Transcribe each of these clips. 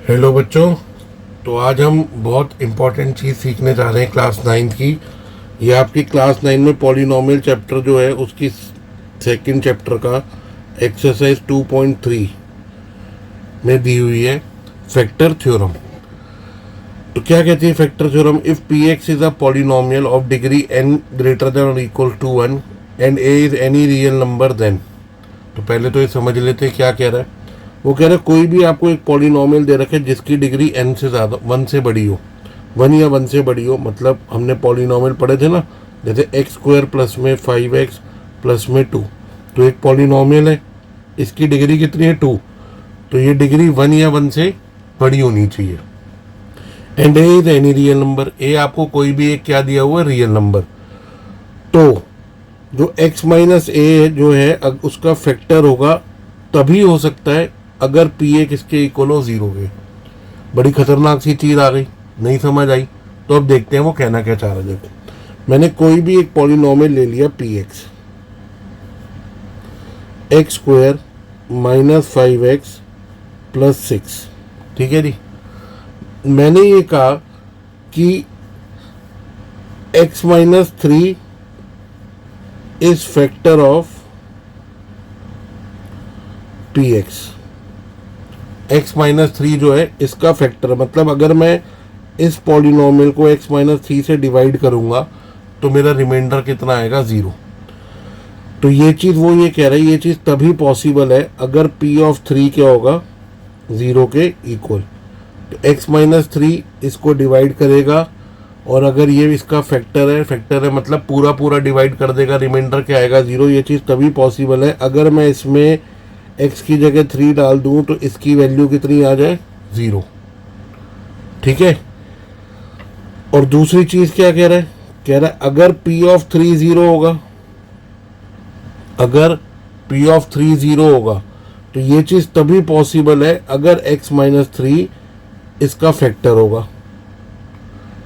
Hello बच्चों। तो आज हम बहुत इम्पोर्टेंट चीज़ सीखने जा रहे हैं क्लास 9 की। ये आपकी क्लास 9 में पॉलिनोमियल चैप्टर जो है उसकी सेकंड चैप्टर का एक्सरसाइज 2.3 में दी हुई है फैक्टर थ्योरम। तो क्या कहती है factor theorem? If P X is a polynomial of degree n greater than और equal to 1 and a is any real number then. तो पहले तो ये समझ लेते हैं क्या कह रहा है। वो कह रहा है कोई भी आपको एक पॉलिनोमियल दे रखे जिसकी डिग्री n से ज़्यादा 1 से बड़ी हो, 1 या 1 से बड़ी हो। मतलब हमने पॉलिनोमियल पढ़े थे ना, जैसे एक्स स्क्वायर प्लस में 5x प्लस में 2। तो एक पॉलिनोमियल है, इसकी डिग्री कितनी है? 2। तो ये डिग्री 1 या 1 से बड़ी होनी चाहिए। And A is any real number, A आपको कोई भी एक क्या दिया हुआ है? Real number. तो जो x माइनस ए जो है उसका फैक्टर होगा तभी हो सकता है अगर पी ए किसके इक्वल हो? 0 के। बड़ी खतरनाक सी चीज़ आ गई, नहीं समझ आई। तो अब देखते हैं वो कहना क्या चाह रहा है। देखो, मैंने कोई भी एक पॉलिनोमियल ले लिया P x, x square minus 5x plus 6। ठीक है जी। मैंने ये कहा कि x minus 3 is factor of P x. x minus 3 जो है इसका फैक्टर, मतलब अगर मैं इस पॉलिनोमियल को x माइनस 3 से डिवाइड करूंगा तो मेरा रिमाइंडर कितना आएगा? 0। तो ये चीज़ वो ये कह रहा है, ये चीज़ तभी पॉसिबल है अगर p ऑफ 3 क्या होगा? 0 के इक्वल। तो x माइनस 3 इसको डिवाइड करेगा और अगर ये इसका फैक्टर है मतलब पूरा पूरा डिवाइड कर देगा, रिमाइंडर क्या आएगा? 0। ये चीज़ तभी पॉसिबल है अगर मैं इसमें x की जगह 3 डाल दूं तो इसकी वैल्यू कितनी आ जाए? 0। ठीक है। और दूसरी चीज़ क्या कह रहा है? कह रहा है अगर p ऑफ 3 0 होगा, अगर p ऑफ 3 0 होगा तो ये चीज़ तभी पॉसिबल है अगर x माइनस 3 इसका फैक्टर होगा।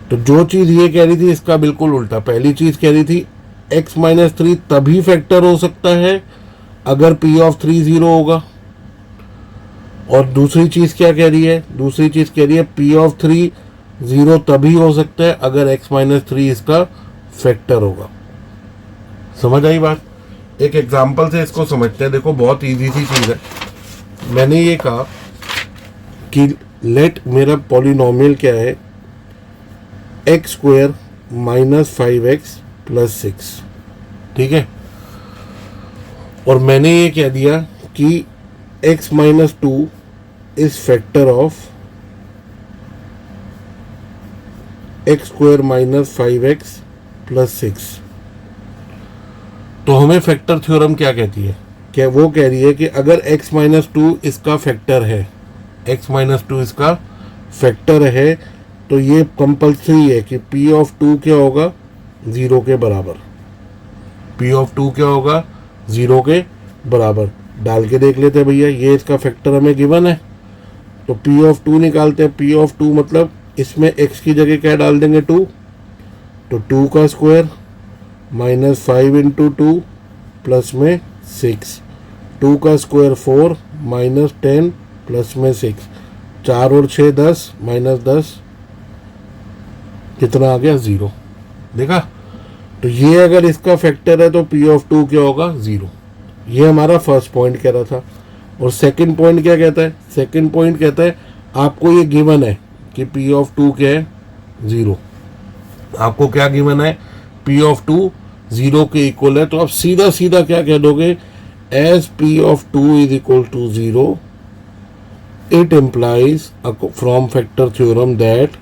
तो जो चीज़ ये कह रही थी इसका बिल्कुल उल्टा। पहली चीज़ कह रही थी x माइनस 3 तभी फैक्टर हो सकता है अगर p ऑफ 3 0 होगा। और दूसरी चीज़ क्या कह रही है? दूसरी चीज़ कह रही है p ऑफ 3 0 तभी हो सकता है अगर x माइनस 3 इसका फैक्टर होगा। समझ आई बात? एक एग्जाम्पल से इसको समझते हैं। देखो, बहुत इजी सी चीज़ है। मैंने ये कहा कि लेट मेरा पॉलिनोमियल क्या है? X square minus 5x plus 6। ठीक है। और मैंने ये कह दिया कि x minus 2 is factor of x square minus 5x plus 6। तो हमें फैक्टर थ्योरम क्या कहती है? क्या वो कह रही है कि अगर x माइनस 2 इसका फैक्टर है, x माइनस 2 इसका फैक्टर है, तो ये कंपल्सरी है कि p ऑफ 2 क्या होगा? 0 के बराबर। p ऑफ 2 क्या होगा? 0 के बराबर। डाल के देख लेते हैं भैया, ये इसका फैक्टर हमें गिवन है तो p ऑफ 2 निकालते हैं। p ऑफ 2 मतलब इसमें x की जगह क्या डाल देंगे? 2। तो 2 का स्क्वायर माइनस 5 इंटू 2 प्लस में 6। 2 का स्क्वायर 4 माइनस 10 प्लस में 6। 4 और 6 10 माइनस 10 कितना आ गया? 0। देखा? तो ये अगर इसका फैक्टर है तो p ऑफ 2 क्या होगा? 0। ये हमारा फर्स्ट पॉइंट कह रहा था। और सेकंड पॉइंट क्या कहता है? सेकंड पॉइंट कहता है आपको ये गिवन है कि p ऑफ 2 क्या है? 0। आपको क्या गिवन है? p ऑफ 2 0 के इक्वल है। तो आप सीधा सीधा क्या कह दोगे? As p of 2 is equal to 0 it implies from factor theorem that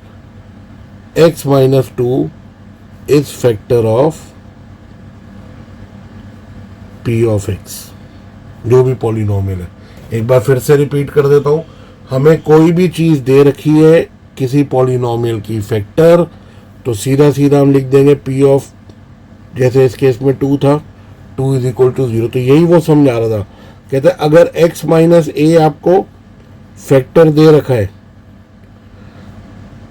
x minus 2 is factor of p of x, जो भी पॉलिनोमियल है। एक बार फिर से रिपीट कर देता हूँ। हमें कोई भी चीज़ दे रखी है किसी पॉलिनोमियल की फैक्टर, तो सीधा सीधा हम लिख देंगे p ऑफ, जैसे इस केस में 2 था, 2 इज इक्वल टू 0। तो यही वो समझा रहा था। कहते हैं अगर x माइनस a आपको फैक्टर दे रखा है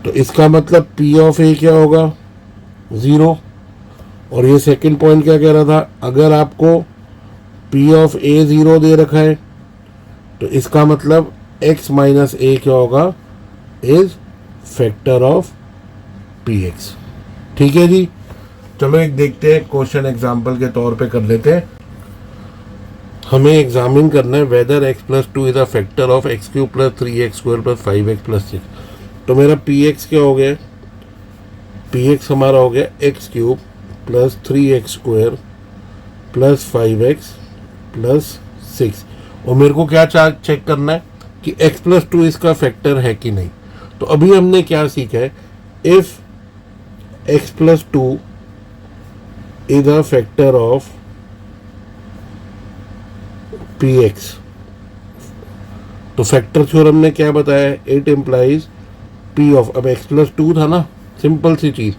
तो इसका मतलब p ऑफ a क्या होगा? 0। और ये सेकंड पॉइंट क्या कह रहा था? अगर आपको p ऑफ a 0 दे रखा है तो इसका मतलब x माइनस a क्या होगा? Is factor of P x. ठीक है जी, चलो एक देखते हैं क्वेश्चन एग्जाम्पल के तौर पे कर लेते हैं। हमें एग्जामिन करना है whether X plus two is a factor of X cube plus 3x square plus 5x plus 6। तो मेरा पी एक्स क्या हो गया, पी एक्स हमारा हो गया x cube plus 3x square plus 5x plus 6। और मेरे को क्या चेक करना है कि x प्लस टू इसका फैक्टर है कि नहीं। तो अभी हमने क्या सीखा है, if x plus two is a factor of P x, तो फैक्टर थ्योरम ने क्या बताया, इट इम्प्लाइज पी ऑफ, अब x प्लस टू था ना, सिंपल सी चीज,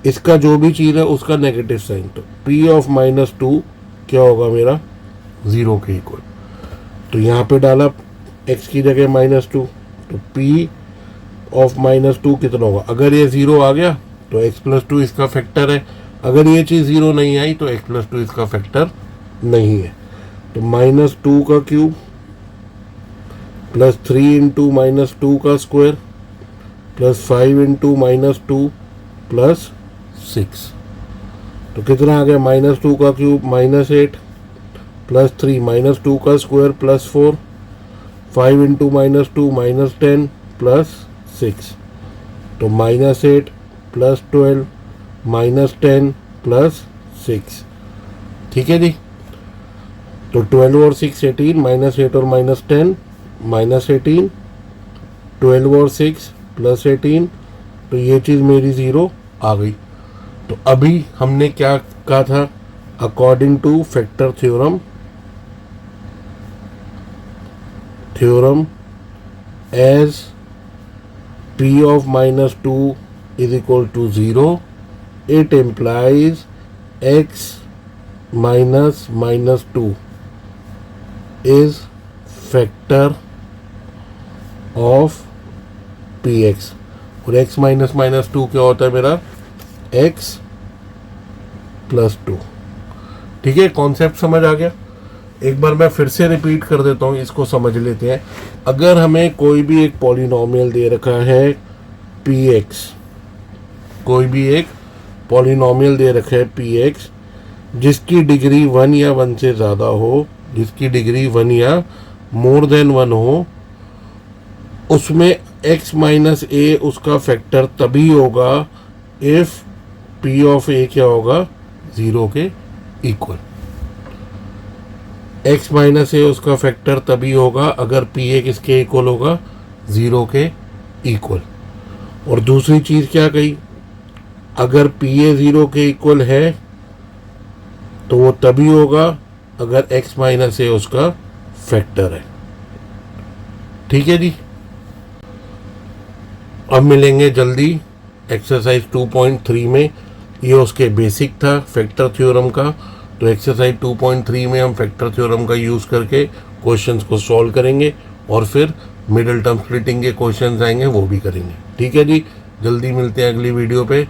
इसका जो भी चीज है उसका नेगेटिव साइन, तो p ऑफ माइनस टू क्या होगा मेरा, 0 के इक्वल। तो यहाँ पे डाला x की जगह माइनस टू, तो p ऑफ माइनस टू कितना होगा, अगर ये 0 आ गया तो x प्लस टू इसका फैक्टर है, अगर ये चीज़ 0 नहीं आई तो x प्लस टू इसका फैक्टर नहीं है। तो माइनस टू का cube plus 3 into minus two का square plus 5 into minus two plus 6, तो कितना आ गया, माइनस टू का cube minus 8 plus 3 minus two का square plus 4, 5 into minus to minus 10 plus 6, तो माइनस 8 प्लस 12 माइनस 10 प्लस 6। ठीक है जी, तो 12 और 6 18, माइनस 8 और माइनस 10 माइनस 18, 12 और 6 प्लस 18, तो ये चीज़ मेरी 0 आ गई। तो अभी हमने क्या कहा था, according to factor theorem as p of minus 2 is equal to 0, it implies x minus minus 2 is factor of px, और x माइनस माइनस 2 क्या होता है मेरा, x प्लस 2। ठीक है, कॉन्सेप्ट समझ आ गया। एक बार मैं फिर से रिपीट कर देता हूँ, इसको समझ लेते हैं। अगर हमें कोई भी एक पॉलिनोमियल दे रखा है px, कोई भी एक पॉलिनोमियल दे रखा है px जिसकी डिग्री 1 या 1 से ज़्यादा हो, जिसकी डिग्री 1 या मोर देन 1 हो, उसमें x माइनस ए उसका फैक्टर तभी होगा इफ p ऑफ a क्या होगा, 0 के इक्वल। x माइनस ए उसका फैक्टर तभी होगा अगर p ए किसके इक्वल होगा, 0 के इक्वल। और दूसरी चीज़ क्या कही, अगर p ए 0 के इक्वल है तो वो तभी होगा अगर x माइनस ए उसका फैक्टर है। ठीक है जी, अब मिलेंगे जल्दी एक्सरसाइज 2.3 में। ये उसके बेसिक था फैक्टर थ्योरम का, तो एक्सरसाइज 2.3 में हम फैक्टर थ्योरम का यूज़ करके क्वेश्चंस को सॉल्व करेंगे और फिर मिडिल टर्म स्प्लिटिंग के क्वेश्चंस आएंगे वो भी करेंगे। ठीक है जी, जल्दी मिलते हैं अगली वीडियो पे।